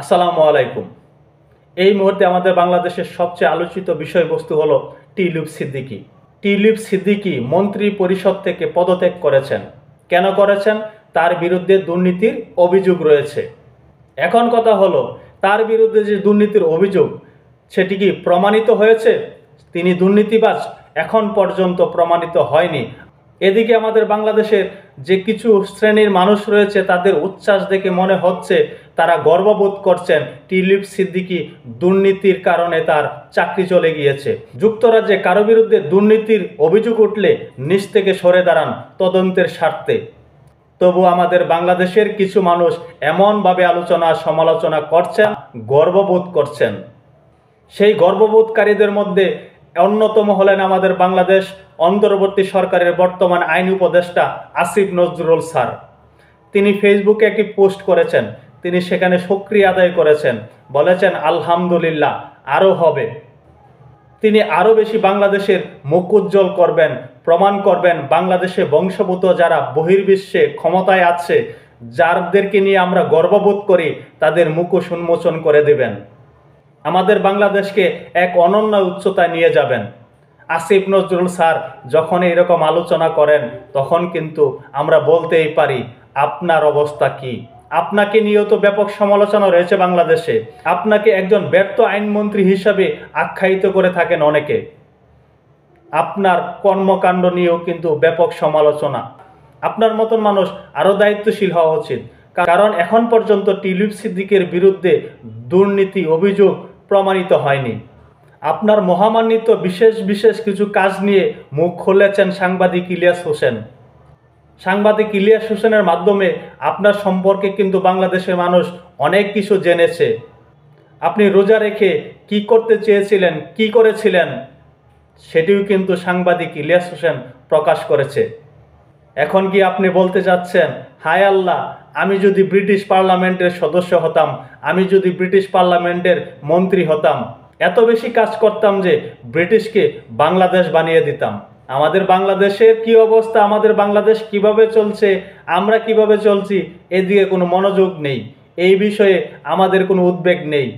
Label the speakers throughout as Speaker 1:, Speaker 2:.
Speaker 1: আসসালামু আলাইকুম। এই মুহূর্তে আমাদের বাংলাদেশের সবচেয়ে আলোচিত বিষয়বস্তু হলো টিউলিপ সিদ্দিকী। টিউলিপ সিদ্দিকী মন্ত্রী পরিষদ থেকে পদত্যাগ করেছেন। কেন করেছেন? তার বিরুদ্ধে দুর্নীতির অভিযোগ রয়েছে। এখন কথা হলো, তার বিরুদ্ধে যে দুর্নীতির অভিযোগ সেটি কি প্রমাণিত হয়েছে? তিনি দুর্নীতিবাজ এখন পর্যন্ত প্রমাণিত হয়নি। এদিকে আমাদের বাংলাদেশের যে কিছু শ্রেণীর মানুষ রয়েছে তাদের উচ্ছ্বাস দেখে মনে হচ্ছে তারা গর্ববোধ করছেন টিউলিপ সিদ্দিকী দুর্নীতির কারণে তার চাকরি চলে গিয়েছে। যুক্তরাজ্যে কারো বিরুদ্ধে দুর্নীতির অভিযোগ উঠলে নিচ থেকে সরে দাঁড়ান তদন্তের স্বার্থে। তবু আমাদের বাংলাদেশের কিছু মানুষ এমনভাবে আলোচনা সমালোচনা করছেন, গর্ববোধ করছেন। সেই গর্ববোধকারীদের মধ্যে অন্যতম হলেন আমাদের বাংলাদেশ অন্তর্বর্তী সরকারের বর্তমান আইন উপদেষ্টা আসিফ নজরুল স্যার। তিনি ফেসবুকে একটি পোস্ট করেছেন। তিনি সেখানে শুকরিয়া আদায় করেছেন, বলেছেন আলহামদুলিল্লাহ, আরও হবে। তিনি আরও বেশি বাংলাদেশের মুখ উজ্জ্বল করবেন, প্রমাণ করবেন বাংলাদেশে বংশোদ্ভূত যারা বহির্বিশ্বে ক্ষমতায় আছে, যাদেরকে নিয়ে আমরা গর্ববোধ করি, তাদের মুখোশ উন্মোচন করে দেবেন। আমাদের বাংলাদেশকে এক অনন্য উচ্চতায় নিয়ে যাবেন। আসিফ নজরুল স্যার যখন এরকম আলোচনা করেন তখন কিন্তু আমরা বলতেই পারি আপনার অবস্থা কি। আপনাকে নিয়েও তো ব্যাপক সমালোচনা রয়েছে বাংলাদেশে। আপনাকে একজন ব্যর্থ আইনমন্ত্রী হিসাবে আখ্যায়িত করে থাকেন অনেকে। আপনার কর্মকাণ্ড নিয়েও কিন্তু ব্যাপক সমালোচনা। আপনার মতন মানুষ আরও দায়িত্বশীল হওয়া উচিত, কারণ এখন পর্যন্ত টিউলিপ সিদ্দিকীর বিরুদ্ধে দুর্নীতি অভিযোগ প্রমাণিত হয়নি। আপনার মহামান্বিত বিশেষ কিছু কাজ নিয়ে মুখ খুলেছেন সাংবাদিক ইলিয়াস হোসেন। সাংবাদিক ইলিয়াস হোসেনের মাধ্যমে আপনার সম্পর্কে কিন্তু বাংলাদেশের মানুষ অনেক কিছু জেনেছে। আপনি রোজা রেখে কি করতে চেয়েছিলেন, কি করেছিলেন, সেটিও কিন্তু সাংবাদিক ইলিয়াস হোসেন প্রকাশ করেছে। এখন কি আপনি বলতে যাচ্ছেন, হায় আল্লাহ, আমি যদি ব্রিটিশ পার্লামেন্টের সদস্য হতাম, আমি যদি ব্রিটিশ পার্লামেন্টের মন্ত্রী হতাম, এত বেশি কাজ করতাম যে ব্রিটিশকে বাংলাদেশ বানিয়ে দিতাম। আমাদের বাংলাদেশের কি অবস্থা, আমাদের বাংলাদেশ কিভাবে চলছে, আমরা কিভাবে চলছি, এদিকে কোনো মনোযোগ নেই। এই বিষয়ে আমাদের কোনো উদ্বেগ নেই।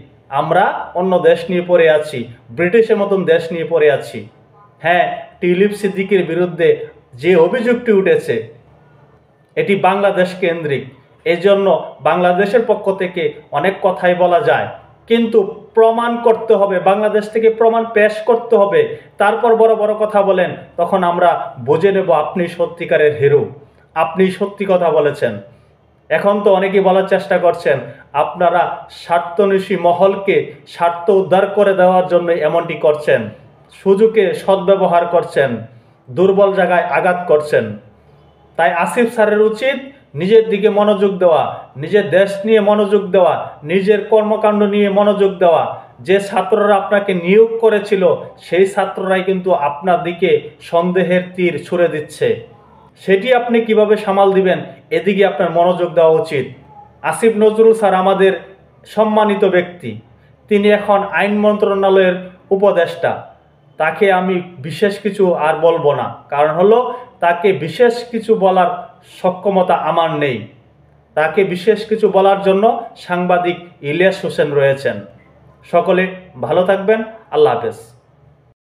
Speaker 1: আমরা অন্য দেশ নিয়ে পড়ে আছি, ব্রিটিশের মতন দেশ নিয়ে পড়ে আছি। হ্যাঁ, টিউলিপ সিদ্দিকীর বিরুদ্ধে যে অভিযোগটি উঠেছে এটি বাংলাদেশ কেন্দ্রিক। এজন্য বাংলাদেশের পক্ষ থেকে অনেক কথাই বলা যায়, কিন্তু প্রমাণ করতে হবে, বাংলাদেশ থেকে প্রমাণ পেশ করতে হবে। তারপর বড় বড় কথা বলেন, তখন আমরা বুঝে নেব আপনি সত্যিকারের হিরো, আপনি সত্যি কথা বলেছেন। এখন তো অনেকেই বলার চেষ্টা করছেন আপনারা স্বার্থন্বেষী মহলকে স্বার্থ উদ্ধার করে দেওয়ার জন্য এমনটি করছেন, সুযোগে সদ্ব্যবহার করছেন, দুর্বল জায়গায় আঘাত করছেন। তাই আসিফ স্যারের উচিত নিজের দিকে মনোযোগ দেওয়া, নিজের দেশ নিয়ে মনোযোগ দেওয়া, নিজের কর্মকাণ্ড নিয়ে মনোযোগ দেওয়া। যে ছাত্ররা আপনাকে নিয়োগ করেছিল সেই ছাত্ররাই কিন্তু আপনার দিকে সন্দেহের তীর ছুড়ে দিচ্ছে। সেটি আপনি কিভাবে সামাল দিবেন, এদিকে আপনার মনোযোগ দেওয়া উচিত। আসিফ নজরুল স্যার আমাদের সম্মানিত ব্যক্তি, তিনি এখন আইন মন্ত্রণালয়ের উপদেষ্টা। তাকে আমি বিশেষ কিছু আর বলবো না, কারণ হলো তাকে বিশেষ কিছু বলার সক্ষমতা আমার নেই। তাকে বিশেষ কিছু বলার জন্য সাংবাদিক ইলিয়াস হোসেন রয়েছেন। সকলে ভালো থাকবেন। আল্লাহ হাফেজ।